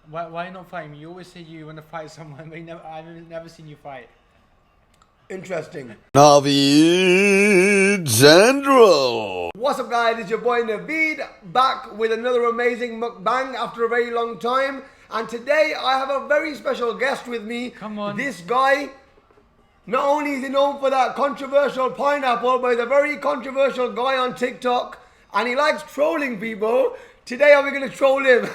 Why not fight me? You always say you want to fight someone, but I've never seen you fight. Interesting. Naveed General. What's up, guys? It's your boy Naveed back with another amazing mukbang after a very long time. And today I have a very special guest with me. Come on. This guy, not only is he known for that controversial pineapple, but he's a very controversial guy on TikTok. And he likes trolling people. Today, are we going to troll him?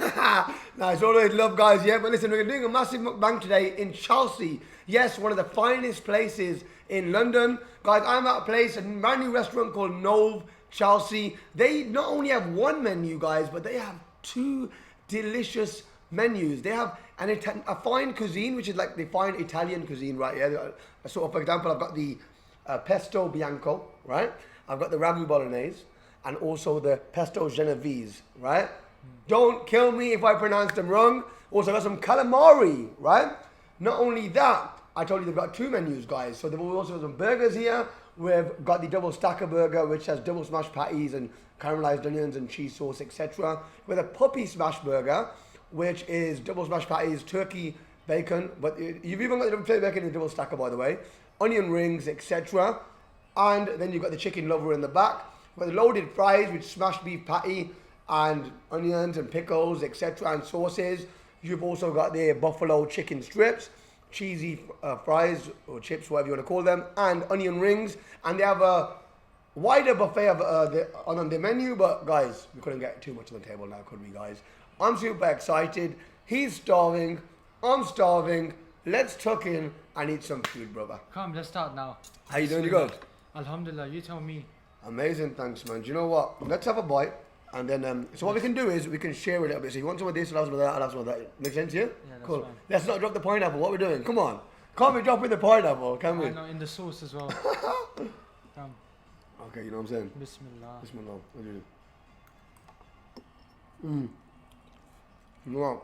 Nah, it's always love, guys, yeah? But listen, we're doing a massive mukbang today in Chelsea. Yes, one of the finest places in London. Guys, I'm at a place, a brand new restaurant called Nove, Chelsea. They not only have one menu, guys, but they have two delicious menus. They have a fine cuisine, which is like the fine Italian cuisine, right? Yeah. So, for example, I've got the pesto bianco, right? I've got the ragu bolognese, and also the pesto genovese, right? Don't kill me if I pronounce them wrong. Also got some calamari, right? Not only that, I told you they've got two menus, guys. So they've also got some burgers here. We've got the double stacker burger, which has double smashed patties and caramelized onions and cheese sauce, etc. With a puppy smash burger, which is double smashed patties, turkey, bacon. But you've even got the double bacon in the double stacker, by the way. Onion rings, etc. And then you've got the chicken lover in the back. With loaded fries with smashed beef patty and onions and pickles, etc. and sauces. You've also got the buffalo chicken strips, cheesy fries or chips, whatever you want to call them, and onion rings. And they have a wider buffet on the menu, but guys, we couldn't get too much on the table now, could we, guys? I'm super excited. He's starving. I'm starving. Let's tuck in and eat some food, brother. Come, let's start now. How you doing? You good? Alhamdulillah, you tell me. Amazing, thanks, man. Do you know what? Let's have a bite, and then so what we can do is we can share a little bit. So you want some of this, I'll have some of that, I'll have some of that. Make sense, yeah? Yeah, that's cool. fine. Let's not drop the pineapple. What we're doing? Come on, can't we drop in the pineapple? Can we? I know, in the sauce as well. Come, Okay, you know what I'm saying. Bismillah. Bismillah. What do you do? You know what?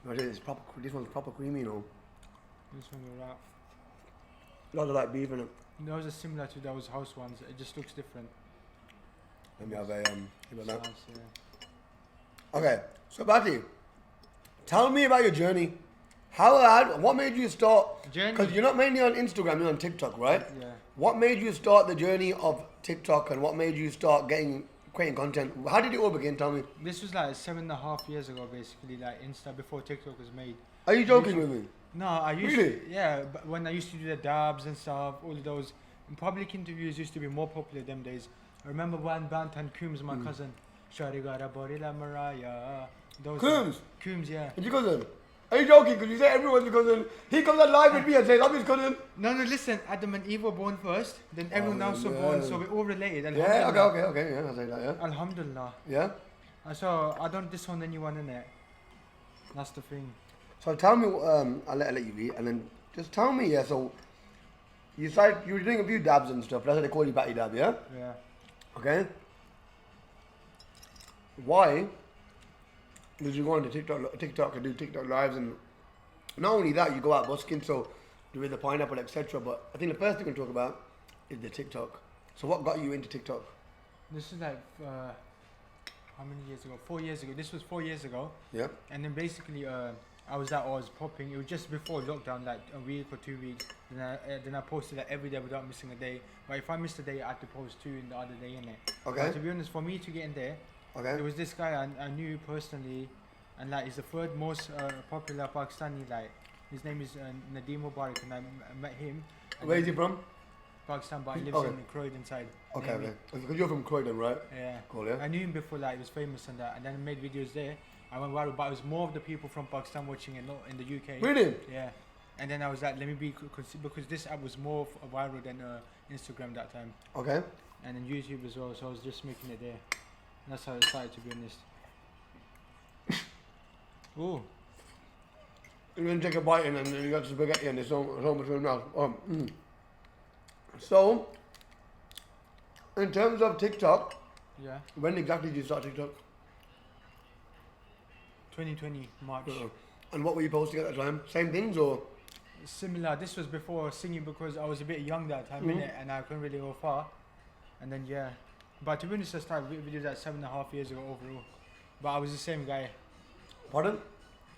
No, this proper. This one's proper creamy, you know. This one will wrap. Lots of like beef in it. Those are similar to those house ones. It just looks different. Let me have a It's that. nice, yeah. Okay, so Bhatti, tell me about your journey. What made you start? Journey? Because you're not mainly on Instagram, you're on TikTok, right? Yeah. What made you start the journey of TikTok, and what made you start creating content? How did it all begin? Tell me. This was like 7.5 years ago, basically, like Insta before TikTok was made. Are you joking with me? No, I used Really? to, yeah, but when I used to do the dabs and stuff, all of those public interviews used to be more popular them days. I remember when Bantan Coombs, my cousin, Sharigara Borila Mariah. Those Coombs? Coombs, yeah. Is your cousin? Are you joking? Because you say everyone's your cousin. He comes on live with me and says, I'm his cousin. No, listen, Adam and Eve were born first, then everyone else were yeah. born, so we're all related. Yeah, Alhamdulillah. okay, yeah, I'll say that, yeah. Alhamdulillah. Yeah? So I don't disown anyone in it. That's the thing. So tell me, I'll let you eat, and then just tell me, yeah, so you were doing a few dabs and stuff, that's what they call you, Batty Dab, yeah? Yeah. Okay? Why did you go on to TikTok and do TikTok lives, and not only that, you go out busking, so doing the pineapple, etc., but I think the first thing we'll talk about is the TikTok. So what got you into TikTok? This is like, how many years ago? 4 years ago. This was 4 years ago. Yeah? And then basically, I was popping. It was just before lockdown, like a week or 2 weeks. Then I posted like every day without missing a day. But if I missed a day, I had to post 2 in the other day, innit? Okay. But to be honest, for me to get in there, there was this guy I knew personally, and like he's the third most popular Pakistani. Like his name is Nadeem Mubarak, and I met him. Where is he from? Pakistan, but he lives in Croydon side. Okay, near me. okay. Because you're from Croydon, right? Yeah. Cool, yeah? I knew him before, like he was famous and that, and then I made videos there. I went viral, but it was more of the people from Pakistan watching it, not in the UK. Really? Yeah. And then I was like, let me be, because this app was more viral than Instagram that time. Okay. And then YouTube as well, so I was just making it there. And that's how it started, to be honest. Ooh. You're going to take a bite and then you got some spaghetti and there's so much in your mouth. So, in terms of TikTok, Yeah. when exactly did you start TikTok? 2020, March. And what were you posting at that time? Same things or? Similar. This was before singing because I was a bit young that time, innit? And I couldn't really go far. And then, yeah. But to be honest, I started videos like 7.5 years ago overall. But I was the same guy. Pardon?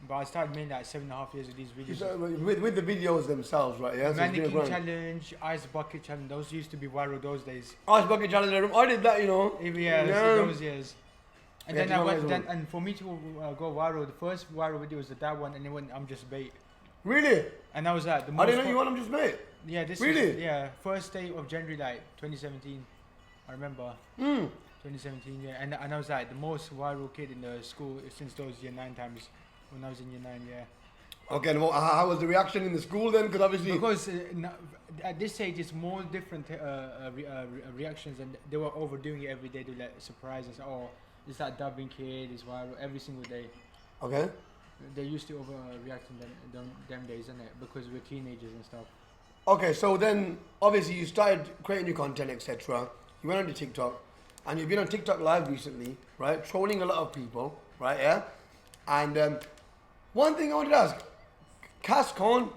But I started making like 7.5 years of these videos. So, with the videos themselves, right? Yeah. So it's been a Mannequin grind. challenge, ice bucket challenge. Those used to be viral those days. Ice bucket challenge. I did that, you know. Yeah, Yeah. those years. And Yeah, then I went. 2001. And for me to go viral, the first viral video was that one, and it went, "I'm just bait." Really? And I was like, the I most. didn't know you want them just mate. Yeah, this Really? was, yeah, first day of January, like 2017. I remember. 2017, yeah. And I was like the most viral kid in the school since those year 9 times. When I was in year 9, yeah. Okay, and how was the reaction in the school then? Because obviously. Because at this age, it's more different reactions, and they were overdoing it every day to like surprise us. Oh, it's that dubbing kid, it's viral every single day. Okay. They used to overreact in them days, isn't it? Because we're teenagers and stuff. Okay, so then obviously you started creating new content, etc. You went on to TikTok, and you've been on TikTok Live recently, right? Trolling a lot of people, right? Yeah. And one thing I wanted to ask, Cass Khan,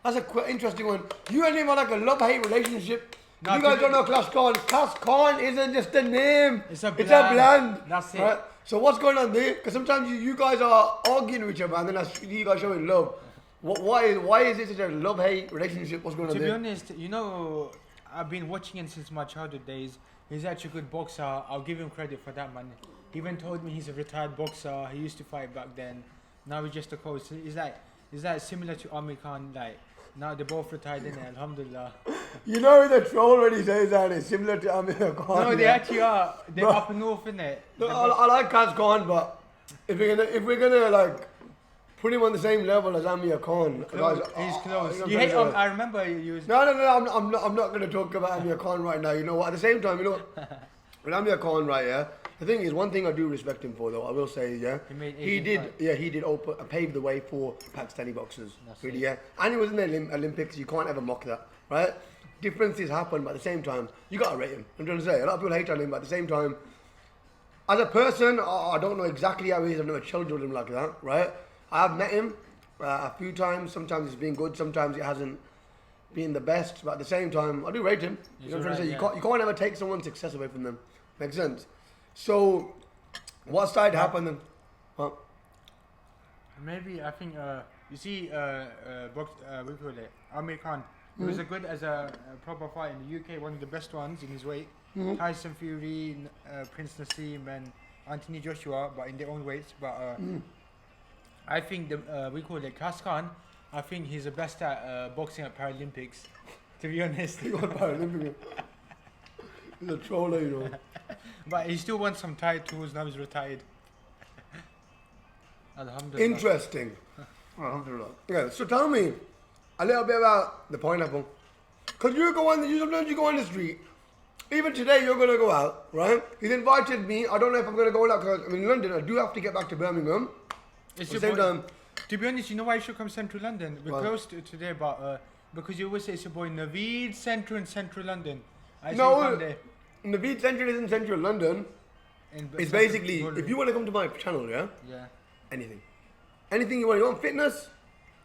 that's a quite interesting one. You and him are like a love-hate relationship. No, you guys to don't know Cass Khan. Cass Khan isn't just a name. It's a bland. That's it. Right? So what's going on there? Because sometimes you guys are arguing with each other, and then you guys showing love. Why is it such a love-hate relationship? What's going on To there? be honest, you know, I've been watching him since my childhood days. He's actually a good boxer. I'll give him credit for that, man. He even told me he's a retired boxer. He used to fight back then. Now he's just a coach. He's like similar to Amir Khan. Like now they're both retired, innit? Alhamdulillah. You know the troll when he says that it's similar to Amir Khan. No, they yeah? actually are. They're Bro. up north, innit? No, I like Cass Khan, but if we're gonna like put him on the same level as Amir Khan, guys, He's close. I'm You hate. trying to- I remember you was. No, I'm not gonna talk about Amir Khan right now. You know what? At the same time, you know what? With Amir Khan, right? Yeah. The thing is, one thing I do respect him for, though, I will say, yeah, he did pave the way for Pakistani boxers, That's really, it. yeah. And he was in the Olympics. You can't ever mock that, right? Differences happen, but at the same time, you gotta rate him. I'm trying to say, a lot of people hate on him, but at the same time, as a person, I don't know exactly how he is. I've never chilled with him like that, right? I have met him a few times. Sometimes it's been good, sometimes it hasn't been the best. But at the same time, I do rate him. You know what I'm trying to say? right, You can't ever take someone's success away from them. Makes sense. So, what started happening? Huh? Maybe I think you see what do you call it? Amir Khan. He was a good as a proper fighter in the UK, one of the best ones in his weight. Tyson Fury, Prince Nassim, and Anthony Joshua, but in their own weights. But I think we call it Cass Khan. I think he's the best at boxing at Paralympics. To be honest. He got Paralympic. He's a troller, you know. But he still won some titles. Now he's retired. Alhamdulillah. Interesting. Alhamdulillah. Yeah, so tell me a little bit about the pineapple. Because sometimes you go on the street. Even today, you're going to go out, right? He's invited me. I don't know if I'm going to go out because I'm in London. I do have to get back to Birmingham. It's At the your same boy- time, To be honest, you know why you should come Central London? We're Why? close to today, but because you always say it's your boy Naveed Central in Central London. I say No, come there. Naveed Central is in central London. It's basically, if you want to come to my channel, yeah? Yeah. Anything. Anything you want fitness,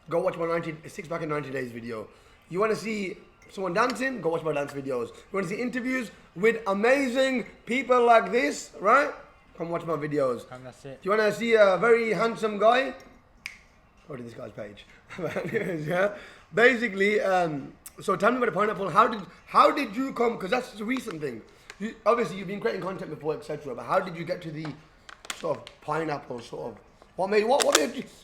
go watch my 6 pack in 90 days video. You want to see someone dancing, go watch my dance videos. You want to see interviews with amazing people like this, right? Come watch my videos. And that's it. Do you want to see a very handsome guy? Go to this guy's page. Anyways, yeah. Basically, so tell me about the pineapple. How did you come? Because that's a recent thing. Obviously, you've been creating content before, etc. But how did you get to the sort of pineapple sort of? What made you?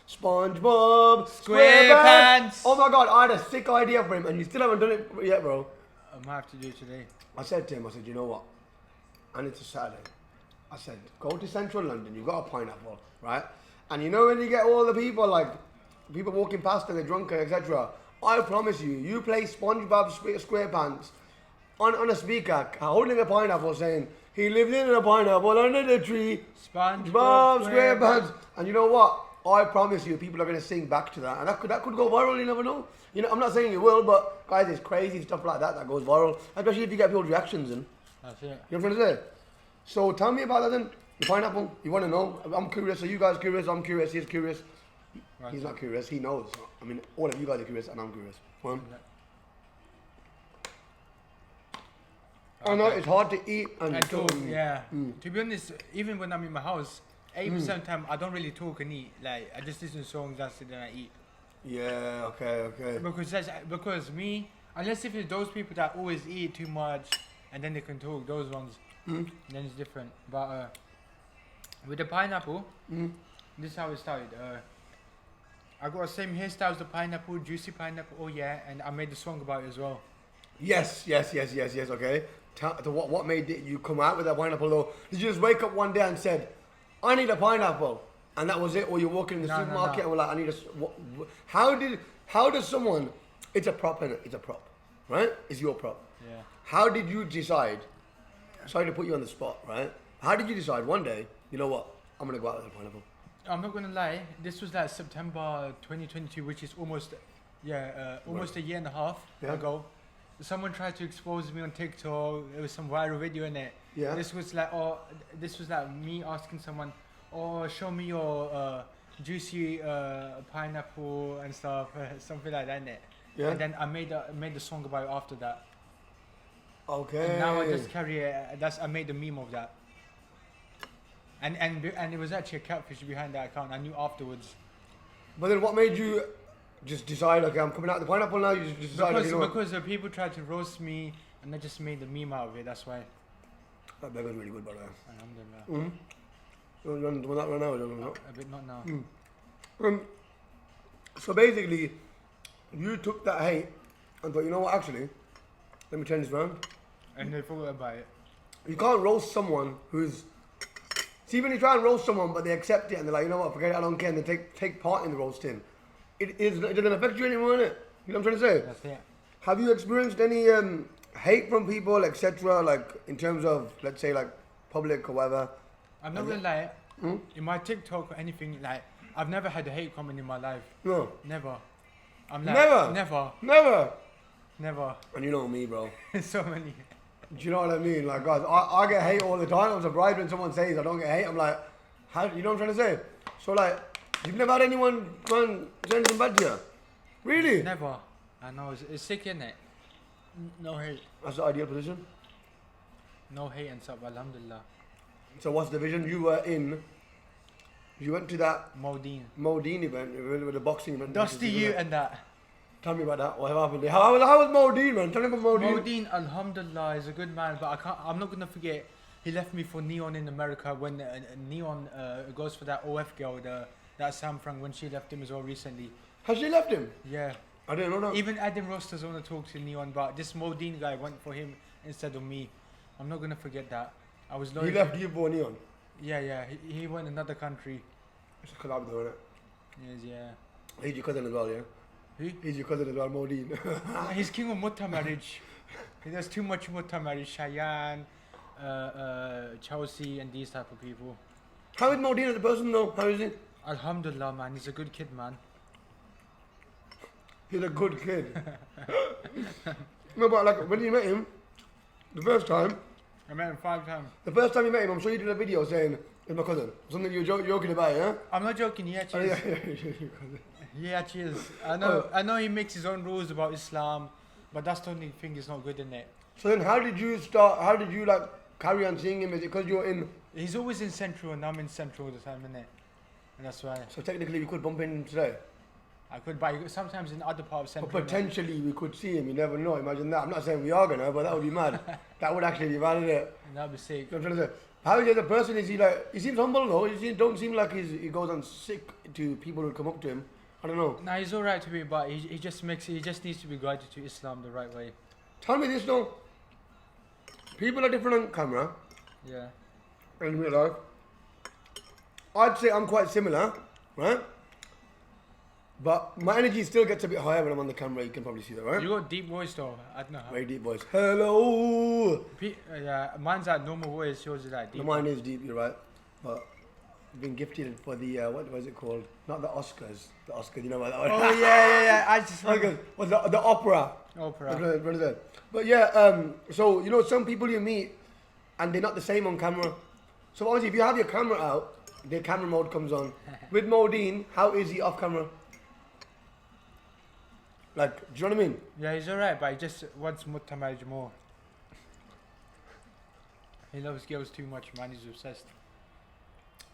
SpongeBob SquarePants. Oh my God, I had a sick idea for him, and you still haven't done it yet, bro. I might have to do it today. I said to him, you know what? And it's a Saturday. I said, go to central London, you've got a pineapple, right? And you know when you get all the people, like, people walking past and they're drunk, etc. I promise you play SpongeBob SquarePants on a speaker, holding a pineapple saying, he lived in a pineapple under the tree, SpongeBob SquarePants. And you know what? I promise you, people are going to sing back to that. And that could go viral, you never know. You know, I'm not saying it will, but guys, it's crazy stuff like that goes viral. Especially if you get people's reactions in. That's it. You know what I'm trying to say? So tell me about that then. The pineapple. You want to know? I'm curious. Are you guys curious? I'm curious. He's curious. Right. He's not curious. He knows. I mean, all of you guys are curious, and I'm curious. Go on. I know it's hard to eat and And talk. talk, yeah. To be honest, even when I'm in my house, 80% of the time I don't really talk and eat. Like I just listen to songs, that's it, then I eat. Yeah, okay. Because me, unless if it's those people that always eat too much and then they can talk, those ones, then it's different. But with the pineapple, this is how it started. I got the same hairstyle as the pineapple, juicy pineapple. Oh yeah, and I made a song about it as well. Yes. Okay. What made you come out with that pineapple though? Did you just wake up one day and said, "I need a pineapple," and that was it? Or you're walking in the supermarket and we're like, "I need a." How does someone? It's a prop, innit? It's a prop, right? It's your prop. Yeah. How did you decide? Sorry to put you on the spot, right? How did you decide one day? You know what? I'm gonna go out with a pineapple. I'm not gonna lie. This was like September 2022, which is almost a year and a half ago. Someone tried to expose me on TikTok. There was some viral video in it. Yeah. This was like me asking someone, "Oh, show me your juicy pineapple and stuff," something like that in it. Yeah. And then I made the song about it after that. Okay. And now I just carry it. I made the meme of that. And it was actually a catfish behind that account. I knew afterwards. But then what made you just decide, okay, I'm coming out with the pineapple now? You just decided, because the people tried to roast me and I just made the meme out of it, that's why. That burger's really good, by the way. Alhamdulillah. You want that right now? Not? A bit not now. So basically, you took that hate and thought, you know what, actually, let me turn this around. And they forgot about it. You can't roast someone who's... See, when you try and roast someone, but they accept it and they're like, you know what, forget it, I don't care, and they take part in the roasting. It doesn't affect you anymore, innit? You know what I'm trying to say? That's it. Have you experienced any hate from people, etc., like, in terms of, let's say, like, public or whatever? I'm not gonna lie, in my TikTok or anything, like, I've never had a hate comment in my life. No. Never. I'm like, Never. And you know me, bro. So many. Do you know what I mean? Like, guys, I get hate all the time. I'm surprised when someone says I don't get hate. I'm like, how? You know what I'm trying to say? So, like, you've never had anyone try and say anything bad to you? Really? Never. I know, it's sick, isn't it? No hate. That's the ideal position. No hate and stuff, alhamdulillah. So, what's the vision you were in? You went to that Modine event with the boxing event. Dusty you and that. Tell me about that. What happened? How was Modine, man? Tell me about Modine. Modine, alhamdulillah, is a good man, but I'm not gonna forget. He left me for Neon in America when Neon goes for that OF girl, that Sam Frank, when she left him as well recently. Has she left him? Yeah. I didn't know that. Even Adam Ross doesn't want to talk to Neon, but this Modine guy went for him instead of me. I'm not gonna forget that. I was loyal. He left you for Neon? Yeah. He went another country. It's a collab though, innit? Yes, yeah. He's your cousin as well, yeah? Who? He's your cousin as well, Modine. He's king of Mutta marriage. He does too much Mutta marriage. Cheyenne, Chelsea, and these type of people. How is Modine as a person though? How is he? Alhamdulillah, man. He's a good kid, man. He's a good kid. No, but like when you met him, the first time. I met him 5 times. The first time you met him, I'm sure you did a video saying, "It's my cousin." Something you were joking about, yeah? I'm not joking. He actually is. He actually is. I know he makes his own rules about Islam, but that's the only thing is not good in it. So then how did you start, how did you like carry on seeing him? Is it because you're in... He's always in Central and I'm in Central all the time, innit? And that's why. So technically we could bump into him today? I could, but sometimes in other parts of Central. But potentially we could see him, you never know, imagine that. I'm not saying we are gonna, but that would be mad. That would actually be mad, isn't it? That'd be sick. You know what I'm trying to say? How is he as a person? Is he like, he seems humble though, don't seem like he goes on sick to people who come up to him. I don't know. Nah, he's alright to me, but he just needs to be guided to Islam the right way. Tell me this though. People are different on camera. Yeah. In real life. I'd say I'm quite similar, right? But my energy still gets a bit higher when I'm on the camera. You can probably see that, right? You got deep voice though. I don't know how. Very deep voice. Hello. Yeah, mine's like normal voice. Yours is like deep. No, mine is deep. You're right. But I've been gifted for the what was it called? Not the Oscars. The Oscars. You know about that one? Oh yeah. I just. Well, the opera. Opera. But yeah. So you know, some people you meet, and they're not the same on camera. So obviously, if you have your camera out, the camera mode comes on. With Modine, how is he off camera? Like, do you know what I mean? Yeah, he's alright, but he just wants Mutta marriage more. He loves girls too much, man. He's obsessed.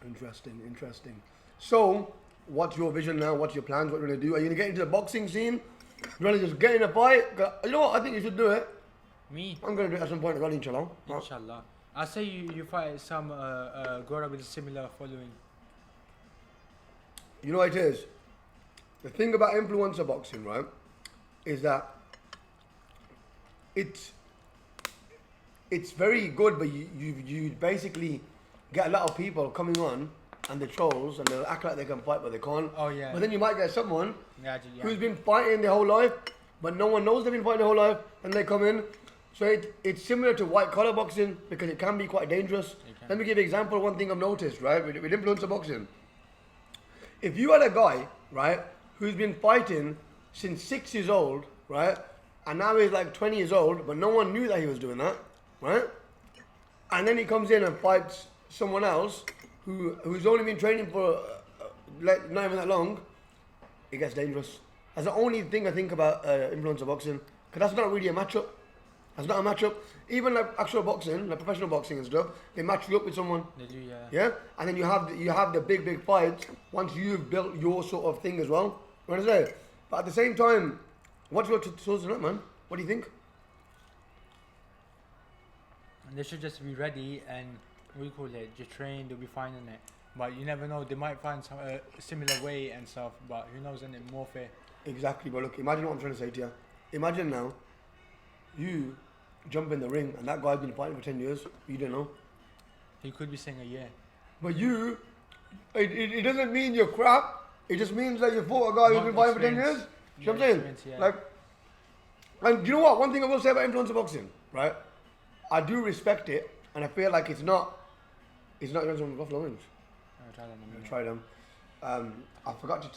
Interesting, interesting. So, what's your vision now? What's your plans? What are you going to do? Are you going to get into the boxing scene? You want to just get in a fight? You know what? I think you should do it. Me? I'm going to do it at some point as well, inshallah. Inshallah. I say you fight some Gora with a similar following. You know what it is? The thing about influencer boxing, right, is that it's very good, but you basically get a lot of people coming on and the trolls and they'll act like they can fight but they can't. Oh yeah. But then you might get someone Yeah. who's been fighting their whole life, but no one knows they've been fighting their whole life, and they come in. So it's similar to white collar boxing because it can be quite dangerous. Let me give you an example. One thing I've noticed, right, with influencer boxing. If you had a guy, right, who's been fighting since 6 years old, right, and now he's like 20 years old, but no one knew that he was doing that, right, and then he comes in and fights someone else who's only been training for like not even that long, it gets dangerous. That's the only thing I think about influencer boxing, because that's not really a matchup. That's not a matchup. Even like actual boxing, like professional boxing and stuff, they match you up with someone. They do, yeah. Yeah, and then you have the big fights once you've built your sort of thing as well. You know what I'm saying? But at the same time, what's your thoughts on that, man? What do you think? And they should just be ready and just train. They'll be fine in it. But you never know. They might find some similar way and stuff. But who knows? And it more fair. Exactly, but look, imagine what I'm trying to say to you. Imagine now, you jump in the ring and that guy's been fighting for 10 years. You don't know. He could be saying a year. But it doesn't mean you're crap. It just means that you fought a guy who's been fighting for 10 years. You know what I'm saying? Yeah. Like, and you know what? One thing I will say about influencer boxing, right? I do respect it, and I feel like it's not influencer buffalo wings. I'll Try them. I forgot to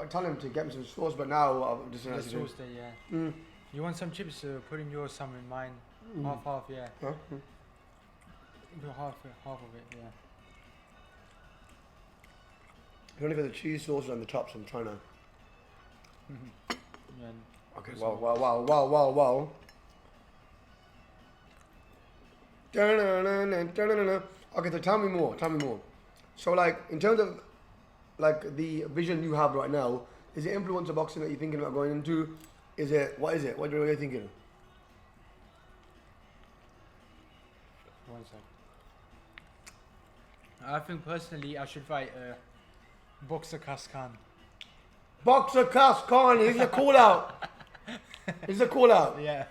tell him to get me some sauce, but now I'm just the sauce there, yeah. You want some chips? Put in yours, some in mine. Half, yeah. Huh? Half of it, yeah. You only got the cheese sauce on the top, so I'm trying to. Yeah. Okay. Wow. Okay, so tell me more. So like, in terms of like the vision you have right now, is it influencer boxing that you're thinking about going into? What is it? What are you thinking? One sec. I think personally I should fight Boxer Kaskan. Boxer Kas Khan, he's a call out. Yeah.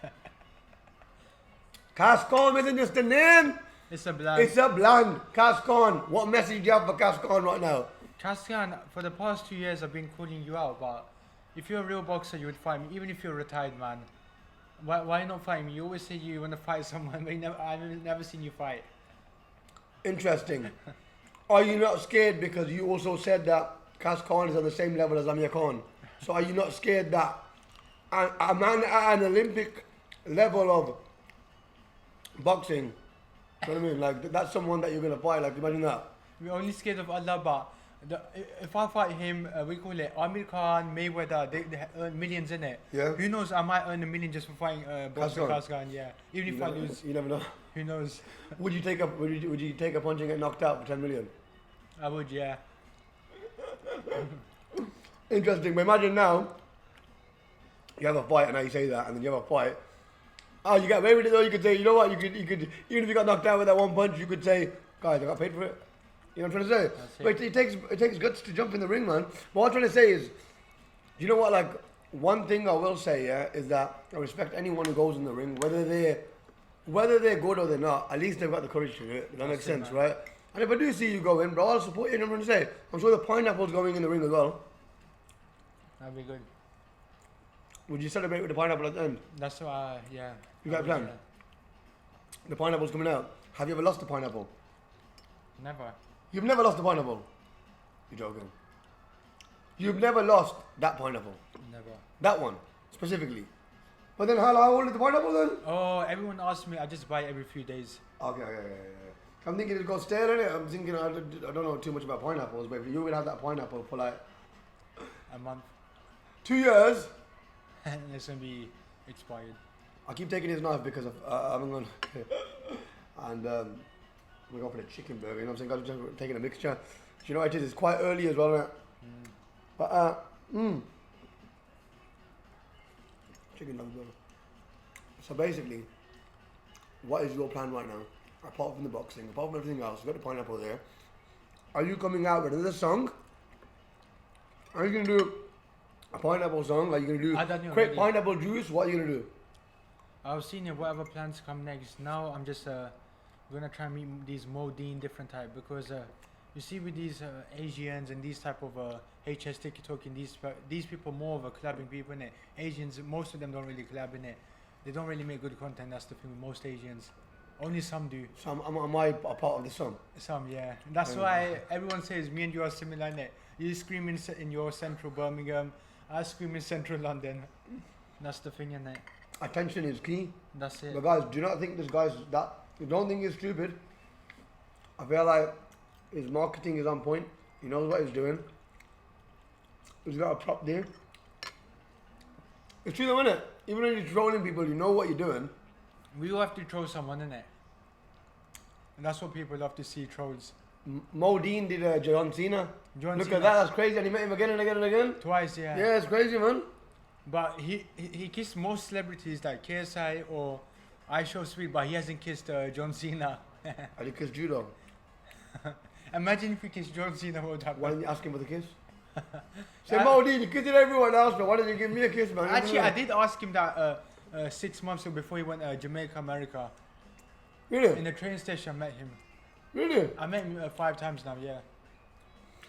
Kas Khan isn't just a name. It's a brand. It's a brand. Kas Khan. What message do you have for Kas Khan right now? Kaskan, for the past 2 years I've been calling you out, but if you're a real boxer you would fight me, even if you're a retired man. Why not fight me? You always say you want to fight someone, but I've never seen you fight. Interesting. Are you not scared because you also said that Kas Khan is on the same level as Amir Khan? So are you not scared that a man at an Olympic level of boxing, you know what I mean? Like that's someone that you're gonna fight. Like imagine that. We're only scared of Allah, but if I fight him, we call it Amir Khan, Mayweather. They earn millions in it. Yeah. Who knows? I might earn $1 million just for fighting Boxer Kaskan. Yeah. Even if I lose, you never know. who knows? Would you take a punch and get knocked out for 10 million? I would, yeah. Interesting. But imagine now you have a fight, and now you say that, and then you have a fight. Oh, you get away with it though. You could say, you know what? You could even if you got knocked out with that one punch, you could say, guys, I got paid for it. You know what I'm trying to say? But it takes guts to jump in the ring, man. But what I'm trying to say is, you know what? Like one thing I will say, yeah, is that I respect anyone who goes in the ring, whether they're good or they're not. At least they've got the courage to do it. That makes sense, right? And if I do see you go in, bro, I'll support you. You know what I'm trying to say? I'm sure the pineapple's going in the ring as well. That'd be good. Would you celebrate with the pineapple at the end? That's why, yeah. You got a plan? Yeah. The pineapple's coming out. Have you ever lost a pineapple? Never. You've never lost a pineapple? You're joking. You've never lost that pineapple? Never. That one, specifically. But then how old is the pineapple then? Oh, everyone asks me. I just buy it every few days. Okay. I'm thinking it goes stale in it. I'm thinking I don't know too much about pineapples, but if you would have that pineapple for like A month. 2 years. And it's going to be expired. I keep taking his knife because I'm going and We go for the chicken burger, you know what I'm saying? Guys, we're just taking a mixture. Do you know what it is? It's quite early as well, isn't it? But, chicken nugget burger. So basically, what is your plan right now? Apart from the boxing, apart from everything else, you've got the pineapple there. Are you coming out with another song? Are you going to do a pineapple song? Are you going to do create pineapple juice? What are you going to do? I was seeing whatever plans come next. Now I'm just gonna try and meet these Modine different type, because you see with these Asians and these type of HS TikTok and these people more of a collabing people in it. Asians, most of them don't really collab in it. They don't really make good content. That's the thing with most Asians. Only some do. Some am I a part of the song? Some, yeah. That's why everyone says me and you are similar in it. You scream in your central Birmingham, I scream in central London. That's the thing in it. Attention is key. That's it. But guys, do not think this guy's that. You don't think he's stupid. I feel like his marketing is on point. He knows what he's doing. He's got a prop there. It's true though, isn't it? Even when you're trolling people, you know what you're doing. We all have to troll someone, innit? And that's what people love to see, trolls. Modine did John Cena. Look Cena. at that, that's crazy. And he met him again and again and again. Twice, yeah. Yeah, it's crazy, man. But he kissed most celebrities like KSI or I Show Sweet, but he hasn't kissed John Cena. And he kissed Judo. Imagine if he kissed John Cena, what would happen? Why didn't you ask him for the kiss? Say, Modine, you kissed everyone else, but why didn't you give me a kiss, man? Actually, I did ask him that 6 months ago before he went Jamaica, America. Really? In the train station, I met him. Really? I met him 5 times now, yeah.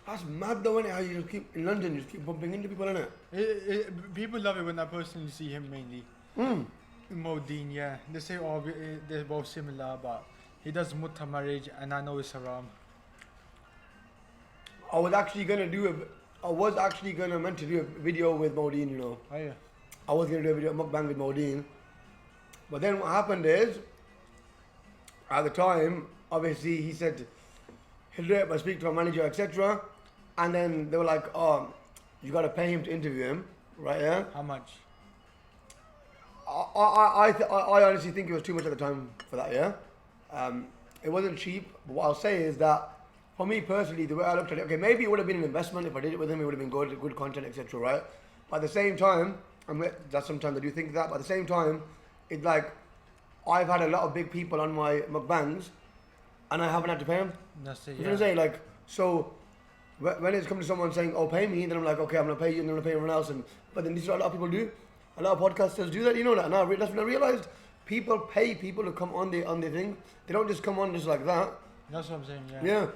That's mad though, innit? How you just keep, in London, you just keep bumping into people, innit? People love it when I personally see him mainly. Modine, yeah. They say, oh, they're both similar, but he does mutta marriage and I know it's haram. I was actually meant to do a video with Modine, you know. Oh, yeah. I was going to do a video MUKBANG with Modine. But then what happened is, at the time, obviously he said, he'll do it, but speak to our manager, etc. And then they were like, oh, you got to pay him to interview him, right? Yeah. How much? I honestly think it was too much at the time for that. Yeah. It wasn't cheap. But what I'll say is that for me personally, the way I looked at it, okay, maybe it would have been an investment if I did it with him. It would have been good content, etc. Right? But at the same time, that sometimes I do think that. But at the same time, it's like I've had a lot of big people on my mukbangs, and I haven't had to pay them. That's it. You know what I'm saying? Like, so when it's come to someone saying, "Oh, pay me," then I'm like, "Okay, I'm gonna pay you, and I'm gonna pay everyone else." But then this is what a lot of people do. A lot of podcasters do that. You know that. And that's when I realized people pay people to come on the thing. They don't just come on just like that. That's what I'm saying. Yeah. Yeah.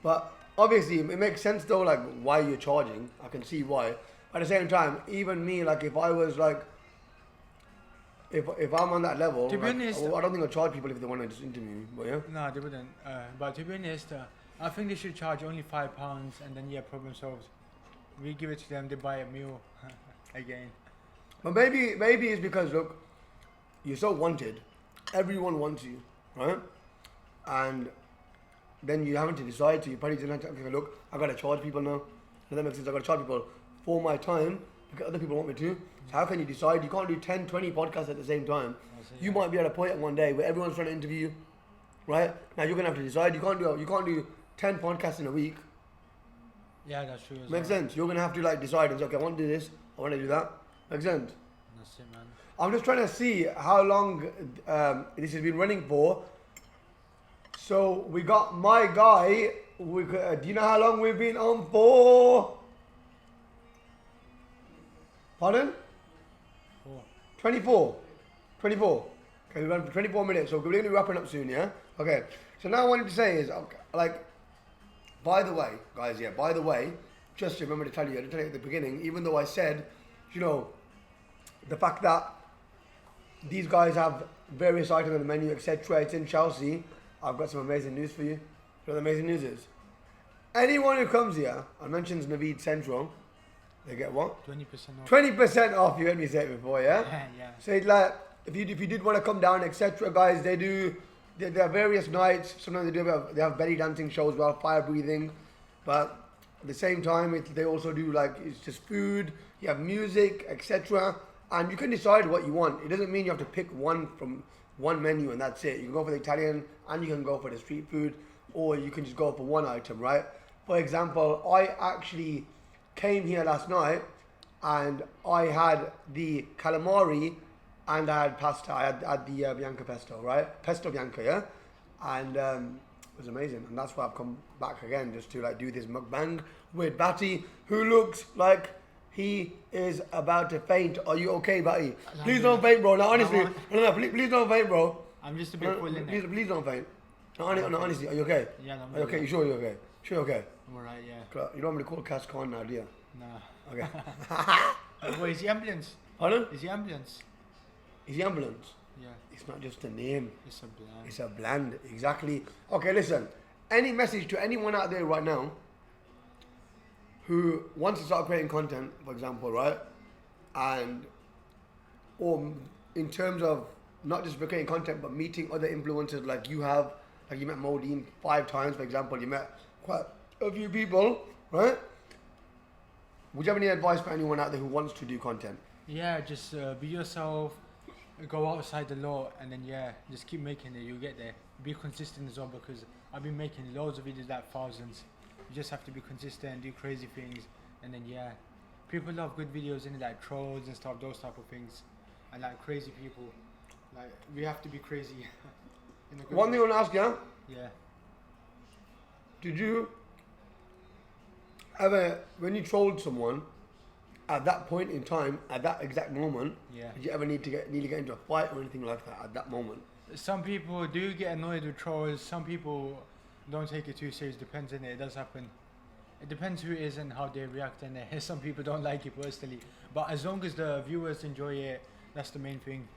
But obviously, it makes sense though. Like, why you're charging, I can see why. At the same time, even me, like, if I was like, if I'm on that level, to be honest, I don't think I'll charge people if they want to just interview me. But yeah. No, they wouldn't. But to be honest, I think they should charge only £5, and then yeah, problem solved. We give it to them, they buy a meal again. But maybe it's because, look, you're so wanted. Everyone wants you, right? And then you haven't to decide. So you probably didn't have to, okay, look, I got to charge people now. Does that make sense? I got to charge people for my time because other people want me to. So how can you decide? You can't do 10, 20 podcasts at the same time. You might be at a point at one day where everyone's trying to interview you, right? Now you're gonna have to decide. You can't do 10 podcasts in a week. Yeah, that's true. Makes sense. You're gonna have to like decide and say, okay, I want to do this. I want to do that. Makes sense. That's it, man. I'm just trying to see how long this has been running for. So we got my guy. Do you know how long we've been on for? Pardon? 24. Okay, we run for 24 minutes, so we're going to be wrapping up soon, yeah? Okay, so now what I wanted to say is, okay, like, by the way, guys, just remember to tell you, I didn't tell you at the beginning, even though I said, you know, the fact that these guys have various items on the menu, etc., it's in Chelsea, I've got some amazing news for you. You know what the amazing news is? Anyone who comes here and mentions Naveed Central, they get what? 20% off. 20% off, you heard me say it before, yeah? Yeah. So it's like, if you did want to come down, etc., guys, they have various nights. Sometimes they have belly dancing shows, well, fire breathing. But at the same time, they also do like, it's just food, you have music, etc. And you can decide what you want. It doesn't mean you have to pick one from one menu and that's it. You can go for the Italian and you can go for the street food. or you can just go for one item, right? For example, I actually came here last night and I had the calamari and I had pasta. I had the Bianca pesto, right? Pesto Bianca, yeah? And it was amazing. And that's why I've come back again, just to like do this mukbang with Bhatti, who looks like he is about to faint. Are you okay, Bhatti? Please don't faint, bro. No, honestly. No, please don't faint, bro. I'm just a bit full in it. Please don't faint. No, honestly, are you okay? Yeah, I'm Are you okay? You sure you're okay? Sure you're okay? I'm alright, yeah. You don't want me to call Cash Khan now, do you? Nah. Okay. Wait, is he ambulance? Pardon? Is he ambulance? Is the ambulance? Yeah. It's not just a name. It's a bland. It's a bland, exactly. Okay, listen. Any message to anyone out there right now who wants to start creating content, for example, right? And, or in terms of not just for creating content, but meeting other influencers like you have, like you met Modine 5 times, for example, you met quite a few people, right? Would you have any advice for anyone out there who wants to do content? Yeah, just be yourself, go outside the law, and then yeah, just keep making it, you'll get there. Be consistent as well, because I've been making loads of videos, like thousands. You just have to be consistent, do crazy things, and then yeah, people love good videos, in like trolls and stuff, those type of things, and like crazy people. Like we have to be crazy. In a good One thing I way. want to ask you, Yeah. did you ever, when you trolled someone, at that point in time, at that exact moment, Yeah. did you ever need to get into a fight or anything like that at that moment? Some people do get annoyed with trolls. Some people don't take it too serious. Depends on it. It does happen. It depends who it is and how they react. And some people don't like it personally. But as long as the viewers enjoy it, that's the main thing.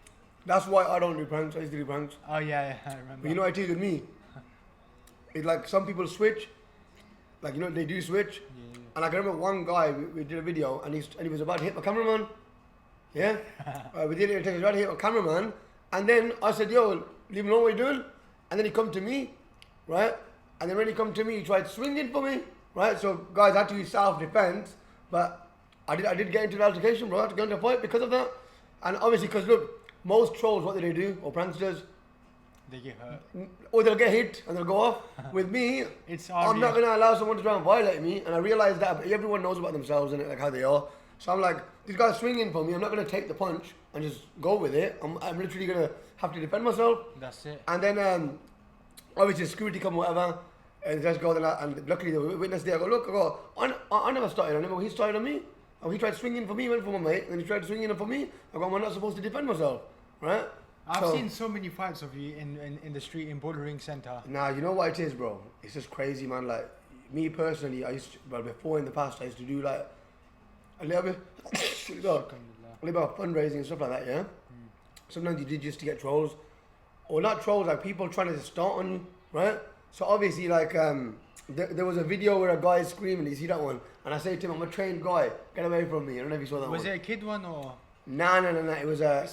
That's why I don't do pranks. I used to do pranks. Oh yeah, I remember. But you know what it is with me? It's like some people switch. Like, you know, they do switch. Yeah. And I can remember one guy, we did a video and he was about to hit my cameraman. Yeah? We did it, he was about to hit my cameraman. And then I said, yo, leave him alone, what you doing? And then he come to me, right? And then when he come to me, he tried swinging for me, right? So guys, I had to use self-defense, but I did get into an altercation, bro. I had to go into a fight because of that. And obviously, because look, most trolls, what do they do? Or pranksters? They get hurt. Or they'll get hit and they'll go off. With me, It's I'm not going to allow someone to try and violate me. And I realized that everyone knows about themselves and like how they are. So I'm like, this guy's swinging for me. I'm not going to take the punch and just go with it. I'm literally going to have to defend myself. That's it. And then obviously security come whatever. And just go there. And luckily the witness there. I go, look, I never started on him. He started on me. Oh, he tried swinging for me, went for my mate. And then he tried swinging for me. I go, I'm not supposed to defend myself. Right? I've seen so many fights of you in the street in Bouldering Centre. Nah, you know what it is, bro? It's just crazy, man. Like, me personally, before in the past, I used to do like a little bit, a little bit of fundraising and stuff like that, yeah? Sometimes you did just to get trolls. Or not trolls, like people trying to start on you, right? So obviously, like, there was a video where a guy is screaming, you see that one? And I say to him, I'm a trained guy, get away from me. I don't know if you saw that one. Was it a kid one or? Nah. It was a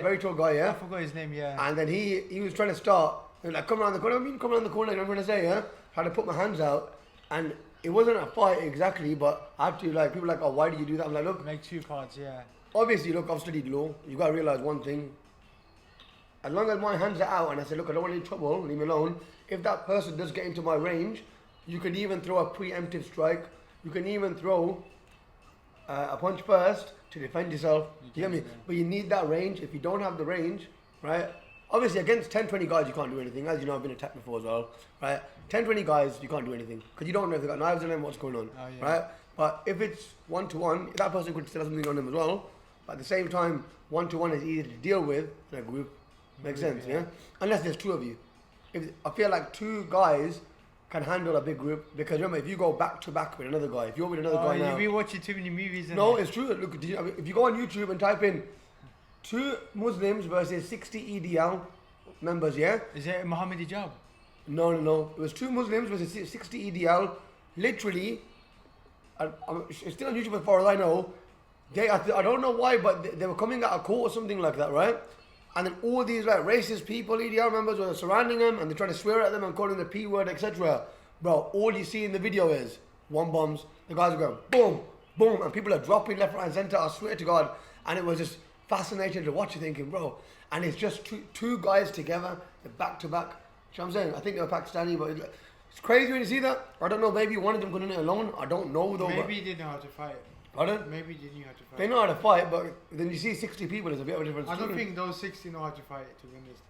very tall guy, yeah? I forgot his name, yeah. And then he was trying to start. He was like, come around the corner. I mean, come around the corner. You know what I'm trying to say, yeah? Had to put my hands out. And it wasn't a fight exactly, but I had to, like, people were like, oh, why do you do that? I'm like, look. Make 2 cards, yeah. Obviously, look, I've studied law. You got to realize one thing. As long as my hands are out and I say, look, I don't want any trouble, leave me alone. If that person does get into my range, you can even throw a preemptive strike. You can even throw a punch first to defend yourself. You get me? Yeah. But you need that range. If you don't have the range, right? Obviously, against 10, 20 guys, you can't do anything. As you know, I've been attacked before as well, right? 10, 20 guys, you can't do anything. Because you don't know if they've got knives on them, what's going on, right? But if it's one-to-one, that person could still have something on them as well. But at the same time, one-to-one is easier to deal with in a group. Makes sense, yeah? Unless there's 2 of you. I feel like 2 guys can handle a big group, because remember, if you go back to back with another guy, if you're with another guy now, You've been watching too many movies. No, it's true. Look, if you go on YouTube and type in 2 Muslims versus 60 EDL members, yeah? Is it Muhammad Hijab? No. It was 2 Muslims versus 60 EDL. Literally, it's still on YouTube as far as I know. I don't know why, but they were coming out of court or something like that, right? And then all these like racist people, EDL members, were surrounding them and they're trying to swear at them and calling them the P word, etc. Bro, all you see in the video is 1 bombs. The guys are going boom, boom, and people are dropping left, right, and center. I swear to God. And it was just fascinating to watch. You thinking, bro, and it's just two guys together, back to back. You know what I'm saying? I think they were Pakistani, but it's crazy when you see that. I don't know, maybe one of them got in it alone. I don't know though. Maybe he didn't know how to fight. Pardon? Maybe he didn't know how to fight. They know how to fight, but then you see 60 people, there's a bit of a difference. I don't think those 60 know how to fight, to be honest.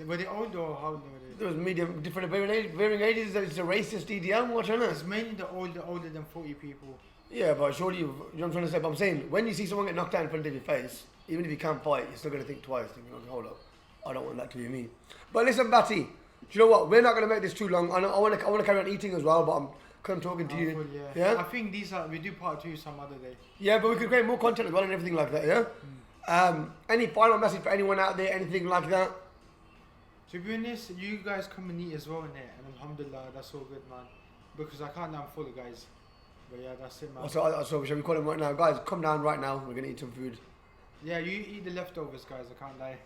Were they old or how old were they? There was medium, different varying ages. It's a racist EDM, what isn't it? It's mainly the older than 40 people. Yeah, but surely, you know what I'm trying to say? But I'm saying, when you see someone get knocked out in front of your face, even if you can't fight, you're still going to think twice. Thinking, okay, hold up, I don't want that to be me. But listen, Bhatti, do you know what? We're not going to make this too long. I want to carry on eating as well, but I'm talking to you. Yeah. I think we do part 2 some other day. Yeah, but we could create more content as well and everything like that, yeah? Any final message for anyone out there, anything like that? To be honest, you guys come and eat as well in there, and alhamdulillah, that's all good, man. Because I can't now, I'm full, guys. But yeah, that's it, man. So shall we call them right now? Guys, come down right now. We're going to eat some food. Yeah, you eat the leftovers, guys. I can't lie.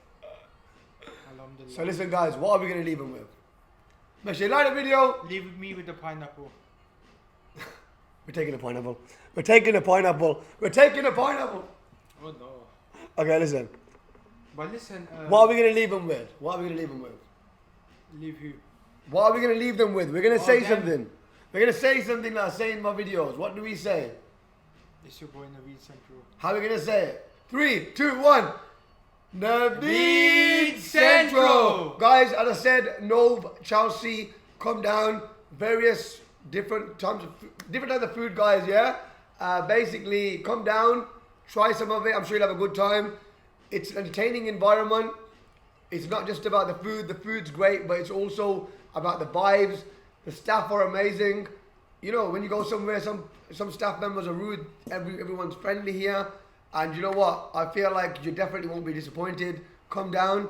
Alhamdulillah. So listen, guys, what are we going to leave them with? Make sure you like the video. Leave me with the pineapple. We're taking a pineapple. We're taking a pineapple. We're taking a pineapple. Oh, no. Okay, listen. But listen... what are we going to leave them with? What are we going to leave them with? Leave who? What are we going to leave them with? We're going to say them. something. We're going to say something like I say in my videos. What do we say? It's your boy Nove Central. How are we going to say it? 3, 2, 1. Nove Central. Guys, as I said, Nove, Chelsea, come down. Various different types of food, guys, yeah? Basically, come down, try some of it. I'm sure you'll have a good time. It's an entertaining environment. It's not just about the food. The food's great, but it's also about the vibes. The staff are amazing. You know, when you go somewhere, some staff members are rude. Everyone's friendly here. And you know what? I feel like you definitely won't be disappointed. Come down.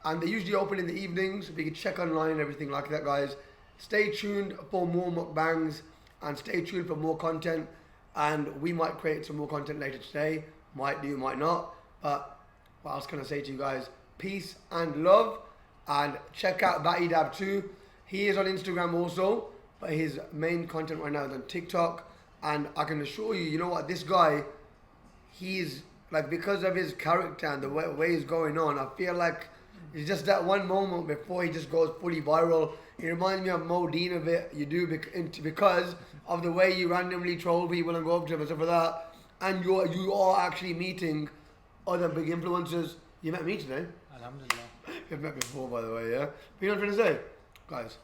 And they usually open in the evenings. You can check online and everything like that, guys. Stay tuned for more mukbangs. And stay tuned for more content. And we might create some more content later today. Might do, might not. But what else can I say to you guys? Peace and love. And check out BHATTI too. He is on Instagram also, but his main content right now is on TikTok. And I can assure you, you know what, this guy, he's like, because of his character and the way he's going on, I feel like it's just that one moment before he just goes fully viral. He reminds me of Modine a bit. You do because of the way you randomly troll people and go up to them and stuff like that. And you are actually meeting other big influencers. You met me today. Alhamdulillah. You've met before, by the way, yeah? But you know what I'm trying to say? Guys,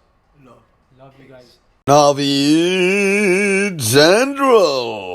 love. Love you guys. Nove Central.